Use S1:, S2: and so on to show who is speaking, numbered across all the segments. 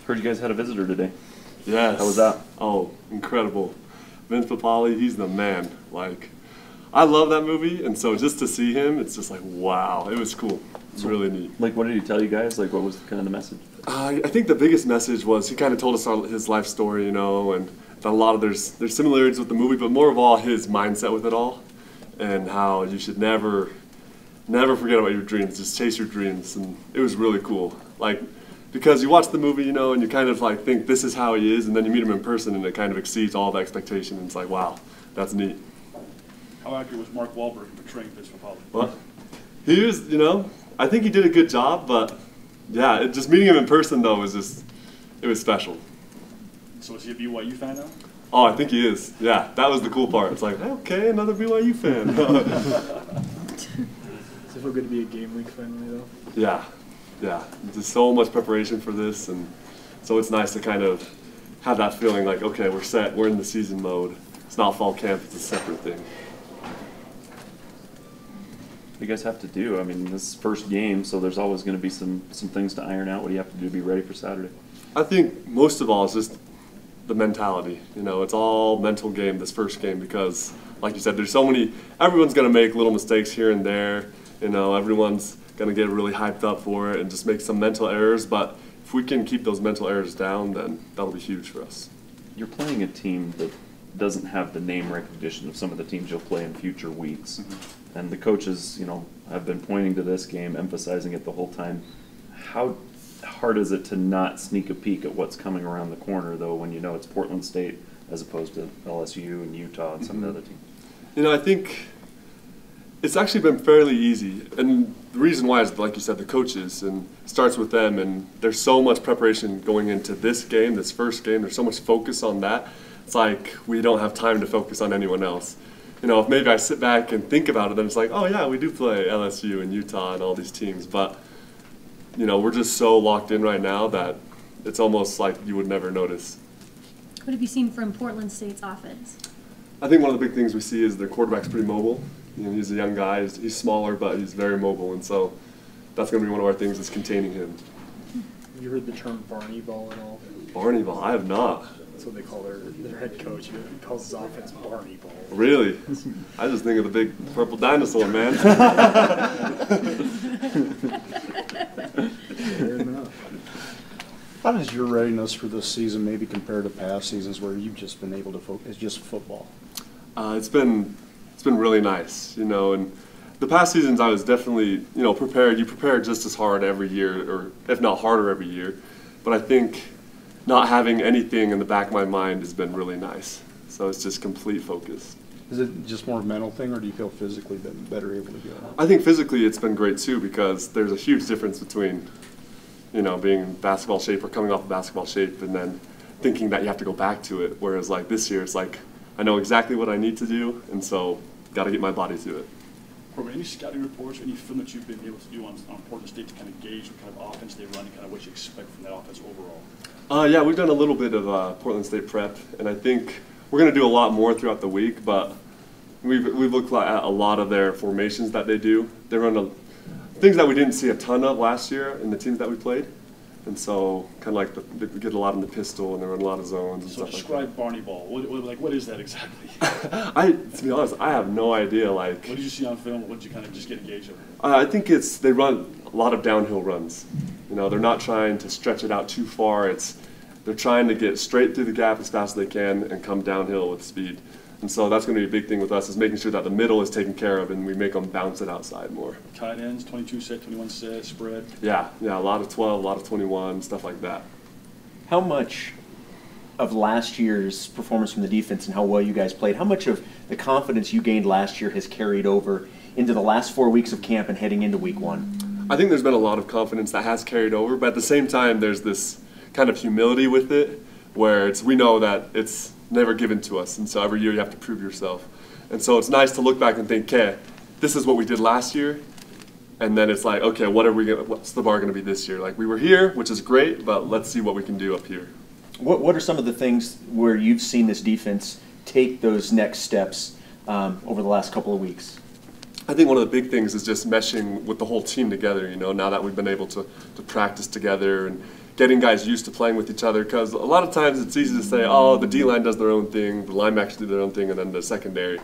S1: Heard you guys had a visitor today.
S2: Yes.
S1: How was that?
S2: Oh, incredible. Vince Papali, he's the man. Like, I love that movie, and so just to see him, it's just like, wow, it was cool. It's really neat.
S1: Like, what did he tell you guys? Like, what was kind of the message?
S2: I think the biggest message was he kind of told us his life story, you know, and a lot of there's similarities with the movie, but more of all his mindset with it all, and how you should never forget about your dreams, just chase your dreams, and it was really cool. Like, because you watch the movie, you know, and you kind of like think this is how he is, and then you meet him in person, and it kind of exceeds all the expectation, and it's like, wow, that's neat.
S3: How accurate was Mark Wahlberg in portraying Vince Papali?
S2: Well, he was, you know, I think he did a good job, but yeah, just meeting him in person though was just, it was special.
S3: So is he a BYU fan now?
S2: Oh, I think he is. Yeah, that was the cool part. It's like, okay, another BYU fan.
S4: Does it feel good to be a game week finally, though?
S2: Yeah, yeah. There's so much preparation for this, and so it's nice to kind of have that feeling like, okay, we're set, we're in the season mode. It's not fall camp, it's a separate thing.
S1: What do you guys have to do? I mean, this is first game, so there's always going to be some things to iron out. What do you have to do to be ready for Saturday?
S2: I think most of all is just the mentality. You know, it's all mental game, this first game, because like you said, there's so many, everyone's going to make little mistakes here and there. You know, everyone's going to get really hyped up for it and just make some mental errors, but if we can keep those mental errors down, then that'll be huge for us.
S1: You're playing a team that doesn't have the name recognition of some of the teams you'll play in future weeks. Mm-hmm. And the coaches, you know, have been pointing to this game, emphasizing it the whole time. How hard is it to not sneak a peek at what's coming around the corner, though, when you know it's Portland State as opposed to LSU and Utah and some of the other teams?
S2: You know, I think it's actually been fairly easy. And the reason why is, like you said, the coaches, and it starts with them. And there's so much preparation going into this game, this first game. There's so much focus on that. It's like we don't have time to focus on anyone else. You know, if maybe I sit back and think about it, then it's like, oh yeah, we do play LSU and Utah and all these teams. But, you know, we're just so locked in right now that it's almost like you would never notice.
S5: What have you seen from Portland State's offense?
S2: I think one of the big things we see is their quarterback's pretty mobile. You know, he's a young guy. He's smaller, but he's very mobile, and so that's going to be one of our things is containing him.
S4: Have you heard the term Barney Ball at all?
S2: Barney Ball? I have not.
S4: That's what they call their head coach. He calls his offense Barney Ball.
S2: Really? I just think of the big purple dinosaur, man.
S4: Fair enough.
S6: How does your readiness for this season maybe compare to past seasons where you've just been able to focus? It's just football.
S2: It's been really nice, you know. And the past seasons, I was definitely, you know, prepared. You prepare just as hard every year, or if not harder every year. But I think not having anything in the back of my mind has been really nice. So it's just complete focus.
S6: Is it just more a mental thing, or do you feel physically better able to do it?
S2: I think physically it's been great too, because there's a huge difference between, you know, being in basketball shape or coming off of basketball shape and then thinking that you have to go back to it. Whereas like this year, it's like I know exactly what I need to do, and so got to get my body to it.
S3: Corbin, any scouting reports or any film that you've been able to do on Portland State to kind of gauge what kind of offense they run and kind of what you expect from that offense overall?
S2: Yeah, we've done a little bit of Portland State prep, and I think we're going to do a lot more throughout the week, but we've looked at a lot of their formations that they do. They run things that we didn't see a ton of last year in the teams that we played, and so kind of like they get a lot in the pistol, and they run a lot of zones and stuff like that. So
S3: describe Barney Ball. What is that exactly?
S2: To be honest, I have no idea. Like,
S3: what did you see on film? What did you kind of just get a gauge of?
S2: I think they run a lot of downhill runs. You know, they're not trying to stretch it out too far. They're trying to get straight through the gap as fast as they can and come downhill with speed. And so that's going to be a big thing with us, is making sure that the middle is taken care of and we make them bounce it outside more.
S3: Tight ends, 22 set, 21 set, spread.
S2: Yeah, a lot of 12, a lot of 21, stuff like that.
S7: How much of last year's performance from the defense and how well you guys played, how much of the confidence you gained last year has carried over into the last 4 weeks of camp and heading into week one?
S2: I think there's been a lot of confidence that has carried over, but at the same time there's this kind of humility with it, where we know that it's never given to us, and so every year you have to prove yourself. And so it's nice to look back and think, okay, this is what we did last year, and then it's like, okay, what's the bar going to be this year? Like, we were here, which is great, but let's see what we can do up here.
S7: What are some of the things where you've seen this defense take those next steps over the last couple of weeks?
S2: I think one of the big things is just meshing with the whole team together, you know, now that we've been able to practice together and getting guys used to playing with each other, because a lot of times it's easy to say, oh, the D-line does their own thing, the linebackers do their own thing, and then the secondary.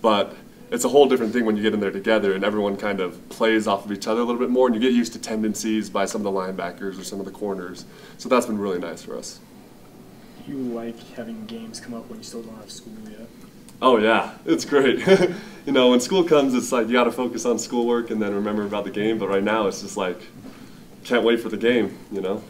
S2: But it's a whole different thing when you get in there together and everyone kind of plays off of each other a little bit more, and you get used to tendencies by some of the linebackers or some of the corners. So that's been really nice for us.
S4: Do you like having games come up when you still don't have school yet?
S2: Oh yeah, it's great. You know, when school comes, it's like you got to focus on schoolwork and then remember about the game. But right now, it's just like, can't wait for the game. You know,